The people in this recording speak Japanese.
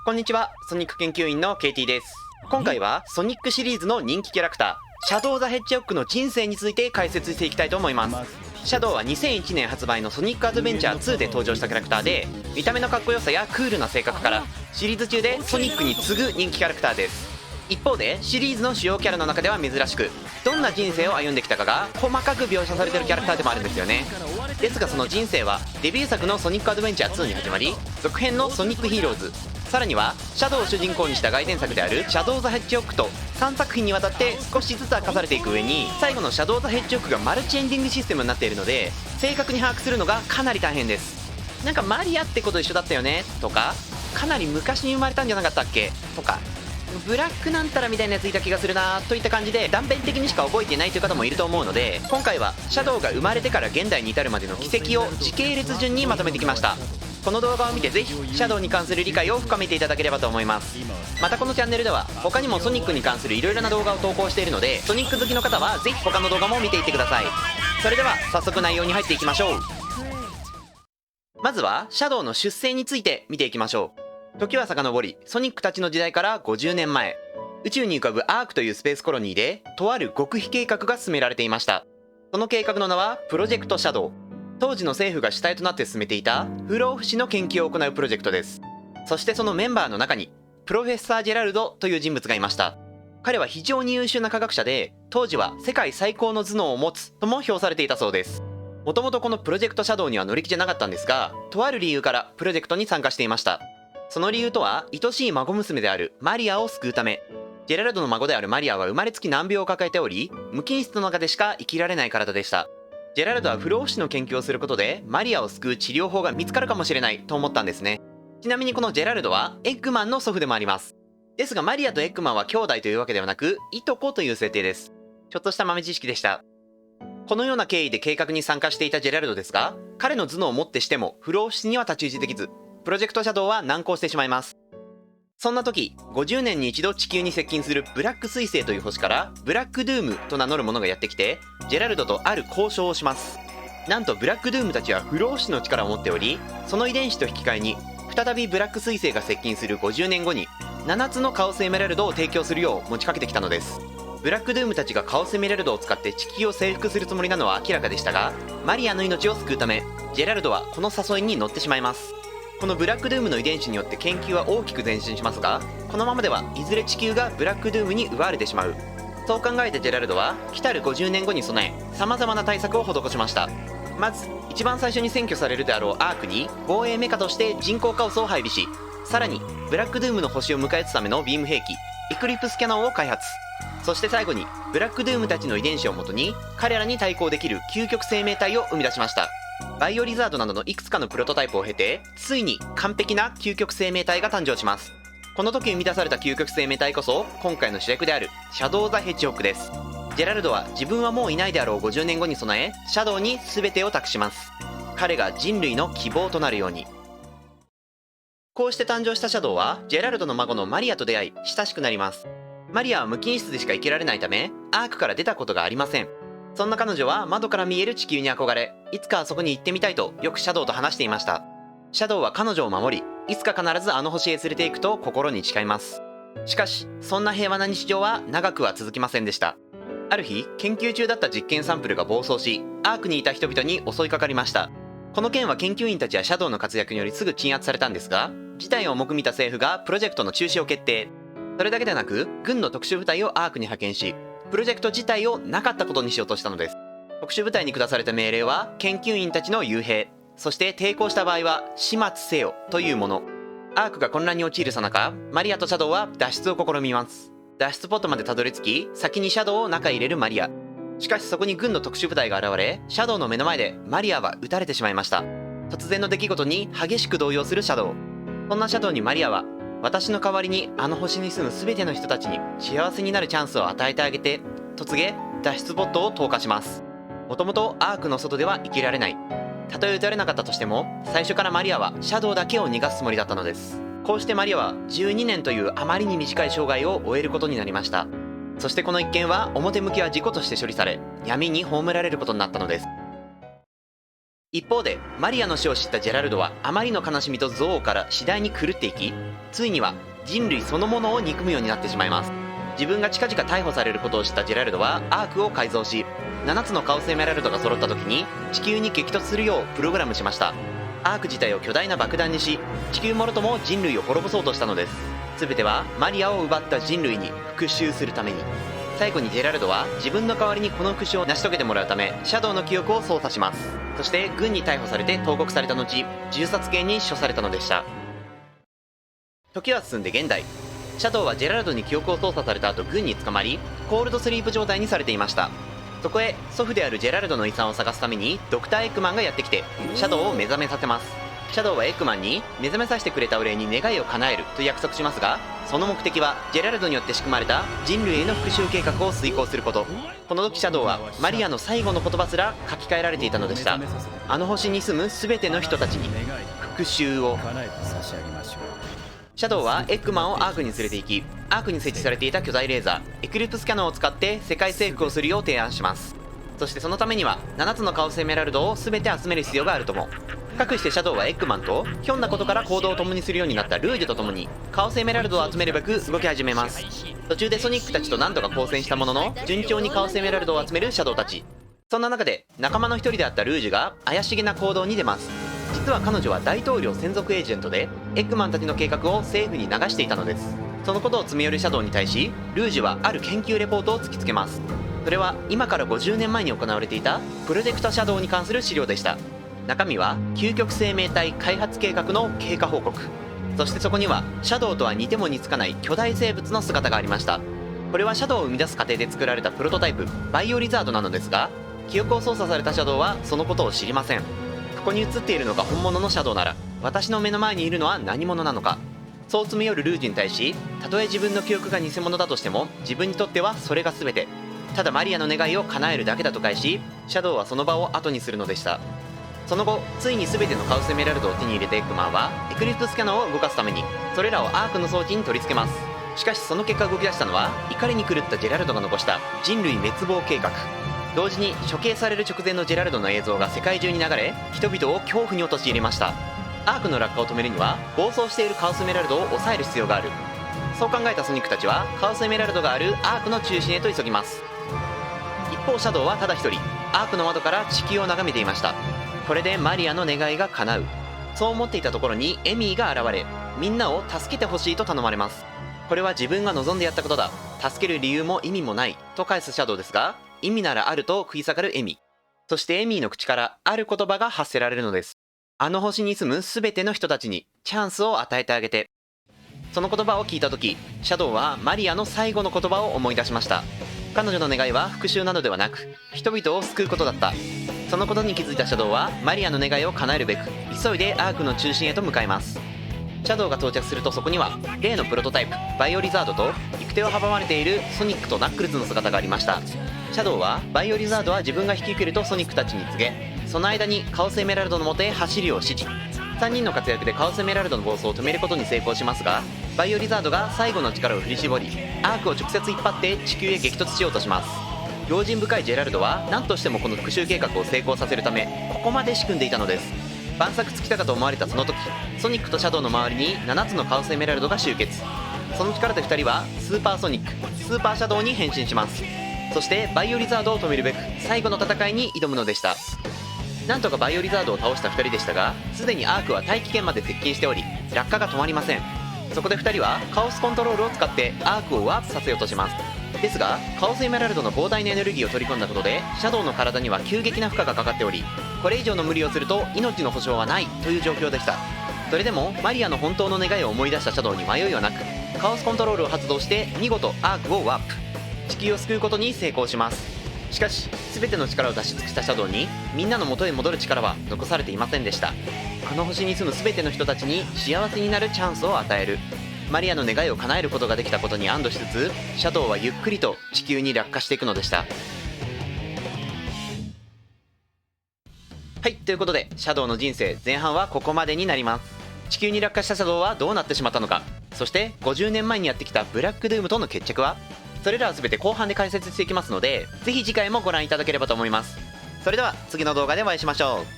こんにちは、ソニック研究員の KT です。今回はソニックシリーズの人気キャラクターシャドウ・ザ・ヘッジホッグの人生について解説していきたいと思います。シャドウは2001年発売のソニックアドベンチャー2で登場したキャラクターで、見た目のかっこよさやクールな性格からシリーズ中でソニックに次ぐ人気キャラクターです。一方でシリーズの主要キャラの中では珍しく、どんな人生を歩んできたかが細かく描写されているキャラクターでもあるんですよね。ですがその人生はデビュー作のソニックアドベンチャー2に始まり、続編のソニックヒーローズ、さらにはシャドウを主人公にした外伝作であるシャドウ・ザ・ヘッジホッグと3作品にわたって少しずつ明かされていく上に、最後のシャドウ・ザ・ヘッジホッグがマルチエンディングシステムになっているので、正確に把握するのがかなり大変です。なんかマリアってこと一緒だったよねとか、かなり昔に生まれたんじゃなかったっけとか、ブラックなんたらみたいなやついた気がするなといった感じで断片的にしか覚えていないという方もいると思うので、今回はシャドウが生まれてから現代に至るまでの軌跡を時系列順にまとめてきました。この動画を見てぜひシャドウに関する理解を深めていただければと思います。またこのチャンネルでは他にもソニックに関するいろいろな動画を投稿しているので、ソニック好きの方はぜひ他の動画も見ていってください。それでは早速内容に入っていきましょう。まずはシャドウの出生について見ていきましょう。時は遡り、ソニックたちの時代から50年前、宇宙に浮かぶアークというスペースコロニーでとある極秘計画が進められていました。その計画の名はプロジェクトシャドウ。当時の政府が主体となって進めていた不老不死の研究を行うプロジェクトです。そしてそのメンバーの中にプロフェッサー・ジェラルドという人物がいました。彼は非常に優秀な科学者で、当時は世界最高の頭脳を持つとも評されていたそうです。もともとこのプロジェクトシャドウには乗り気じゃなかったんですが、とある理由からプロジェクトに参加していました。その理由とは、愛しい孫娘であるマリアを救うため。ジェラルドの孫であるマリアは生まれつき難病を抱えており、無菌室の中でしか生きられない体でした。ジェラルドは不老不死の研究をすることでマリアを救う治療法が見つかるかもしれないと思ったんですね。ちなみにこのジェラルドはエッグマンの祖父でもあります。ですがマリアとエッグマンは兄弟というわけではなく、いとこという設定です。ちょっとした豆知識でした。このような経緯で計画に参加していたジェラルドですが、彼の頭脳をもってしても不老不死には太刀打ちできず、プロジェクトシャドウは難航してしまいます。そんな時、50年に一度地球に接近するブラック彗星という星からブラックドゥームと名乗る者がやってきて、ジェラルドとある交渉をします。なんとブラックドゥームたちは不老不死の力を持っており、その遺伝子と引き換えに再びブラック彗星が接近する50年後に7つのカオスエメラルドを提供するよう持ちかけてきたのです。ブラックドゥームたちがカオスエメラルドを使って地球を征服するつもりなのは明らかでしたが、マリアの命を救うためジェラルドはこの誘いに乗ってしまいます。このブラックドゥームの遺伝子によって研究は大きく前進しますが、このままではいずれ地球がブラックドゥームに奪われてしまう。そう考えたジェラルドは来たる50年後に備え様々な対策を施しました。まず一番最初に占拠されるであろうアークに防衛メカとして人工カオスを配備し、さらにブラックドゥームの星を迎え撃つためのビーム兵器エクリプスキャノンを開発。そして最後にブラックドゥームたちの遺伝子をもとに彼らに対抗できる究極生命体を生み出しました。バイオリザードなどのいくつかのプロトタイプを経て、ついに完璧な究極生命体が誕生します。この時生み出された究極生命体こそ今回の主役であるシャドウ・ザ・ヘッジホッグです。ジェラルドは自分はもういないであろう50年後に備え、シャドウに全てを託します。彼が人類の希望となるように。こうして誕生したシャドウはジェラルドの孫のマリアと出会い親しくなります。マリアは無菌室でしか生きられないためアークから出たことがありません。そんな彼女は窓から見える地球に憧れ、いつかあそこに行ってみたいとよくシャドウと話していました。シャドウは彼女を守り、いつか必ずあの星へ連れて行くと心に誓います。しかしそんな平和な日常は長くは続きませんでした。ある日研究中だった実験サンプルが暴走し、アークにいた人々に襲いかかりました。この件は研究員たちやシャドウの活躍によりすぐ鎮圧されたんですが、事態を重く見た政府がプロジェクトの中止を決定。それだけでなく軍の特殊部隊をアークに派遣し、プロジェクト自体をなかったことにしようとしたのです。特殊部隊に下された命令は研究員たちの幽閉、そして抵抗した場合は始末せよというもの。アークが混乱に陥るさなか、マリアとシャドウは脱出を試みます。脱出ポットまでたどり着き、先にシャドウを中へ入れるマリア。しかしそこに軍の特殊部隊が現れ、シャドウの目の前でマリアは撃たれてしまいました。突然の出来事に激しく動揺するシャドウ。そんなシャドウにマリアは、私の代わりにあの星に住む全ての人たちに幸せになるチャンスを与えてあげてと告げ、脱出ポットを投下します。もともとアークの外では生きられない。たとえ撃たれなかったとしても、最初からマリアはシャドウだけを逃がすつもりだったのです。こうしてマリアは12年というあまりに短い生涯を終えることになりました。そしてこの一件は表向きは事故として処理され、闇に葬られることになったのです。一方でマリアの死を知ったジェラルドはあまりの悲しみと憎悪から次第に狂っていき、ついには人類そのものを憎むようになってしまいます。自分が近々逮捕されることを知ったジェラルドはアークを改造し、7つのカオスエメラルドが揃った時に地球に激突するようプログラムしました。アーク自体を巨大な爆弾にし、地球もろとも人類を滅ぼそうとしたのです。全てはマリアを奪った人類に復讐するために。最後にジェラルドは自分の代わりにこの復讐を成し遂げてもらうためシャドウの記憶を操作します。そして軍に逮捕されて投獄された後、銃殺刑に処されたのでした。時は進んで現代、シャドウはジェラルドに記憶を操作された後軍に捕まり、コールドスリープ状態にされていました。そこへ祖父であるジェラルドの遺産を探すためにドクター・エッグマンがやってきてシャドウを目覚めさせます。シャドウはエッグマンに目覚めさせてくれたお礼に願いを叶えると約束しますが、その目的はジェラルドによって仕組まれた人類への復讐計画を遂行すること。この時シャドウはマリアの最後の言葉すら書き換えられていたのでした。あの星に住む全ての人たちに復讐を。シャドウはエッグマンをアークに連れて行き、アークに設置されていた巨大レーザーエクリプスキャノンを使って世界征服をするよう提案します。そしてそのためには7つのカオスエメラルドを全て集める必要があるとも。かくしてシャドウはエッグマンとひょんなことから行動を共にするようになったルージュと共にカオスエメラルドを集めるべく動き始めます。途中でソニックたちと何度か交戦したものの順調にカオスエメラルドを集めるシャドウたち。そんな中で仲間の一人であったルージュが怪しげな行動に出ます。実は彼女は大統領専属エージェントでエッグマンたちの計画を政府に流していたのです。そのことを詰め寄るシャドウに対しルージュはある研究レポートを突きつけます。それは今から50年前に行われていたプロジェクトシャドウに関する資料でした。中身は究極生命体開発計画の経過報告。そしてそこにはシャドウとは似ても似つかない巨大生物の姿がありました。これはシャドウを生み出す過程で作られたプロトタイプバイオリザードなのですが、記憶を操作されたシャドウはそのことを知りません。ここに映っているのが本物のシャドウなら私の目の前にいるのは何者なのか。そう詰め寄るルージュに対し、たとえ自分の記憶が偽物だとしても自分にとってはそれが全て、ただマリアの願いを叶えるだけだと返し、シャドウはその場を後にするのでした。その後ついに全てのカウスエメラルドを手に入れたエッグマンはエクリプスキャノンを動かすためにそれらをアークの装置に取り付けます。しかしその結果動き出したのは怒りに狂ったジェラルドが残した人類滅亡計画。同時に処刑される直前のジェラルドの映像が世界中に流れ、人々を恐怖に陥れました。アークの落下を止めるには暴走しているカオスエメラルドを抑える必要がある。そう考えたソニックたちはカオスエメラルドがあるアークの中心へと急ぎます。一方シャドウはただ一人アークの窓から地球を眺めていました。これでマリアの願いが叶う。そう思っていたところにエミーが現れ、みんなを助けてほしいと頼まれます。これは自分が望んでやったことだ、助ける理由も意味もないと返すシャドウですが、意味ならあると食い下がるエミー。そしてエミーの口からある言葉が発せられるのです。あの星に住む全ての人たちにチャンスを与えてあげて。その言葉を聞いた時、シャドウはマリアの最後の言葉を思い出しました。彼女の願いは復讐などではなく人々を救うことだった。そのことに気づいたシャドウはマリアの願いを叶えるべく急いでアークの中心へと向かいます。シャドウが到着するとそこには例のプロトタイプバイオリザードと行く手を阻まれているソニックとナックルズの姿がありました。シャドウはバイオリザードは自分が引き受けるとソニックたちに告げ、その間にカオスエメラルドのもとへ走りを指示。3人の活躍でカオスエメラルドの暴走を止めることに成功しますが、バイオリザードが最後の力を振り絞りアークを直接引っ張って地球へ激突しようとします。用心深いジェラルドは何としてもこの復讐計画を成功させるためここまで仕組んでいたのです。晩作尽きたかと思われたその時、ソニックとシャドウの周りに7つのカオスエメラルドが集結。その力で2人はスーパーソニックスーパーシャドウに変身します。そしてバイオリザードを止めるべく最後の戦いに挑むのでした。なんとかバイオリザードを倒した2人でしたが、すでにアークは大気圏まで接近しており落下が止まりません。そこで2人はカオスコントロールを使ってアークをワープさせようとします。ですがカオスエメラルドの膨大なエネルギーを取り込んだことでシャドウの体には急激な負荷がかかっており、これ以上の無理をすると命の保証はないという状況でした。それでもマリアの本当の願いを思い出したシャドウに迷いはなくカオスコントロールを発動して見事アークをワープ、地球を救うことに成功します。しかし全ての力を出し尽くしたシャドウにみんなの元へ戻る力は残されていませんでした。あの星に住む全ての人たちに幸せになるチャンスを与える。マリアの願いを叶えることができたことに安堵しつつ、シャドウはゆっくりと地球に落下していくのでした。はい、ということでシャドウの人生前半はここまでになります。地球に落下したシャドウはどうなってしまったのか、そして50年前にやってきたブラックドゥームとの決着は、それらは全て後半で解説していきますので、ぜひ次回もご覧いただければと思います。それでは次の動画でお会いしましょう。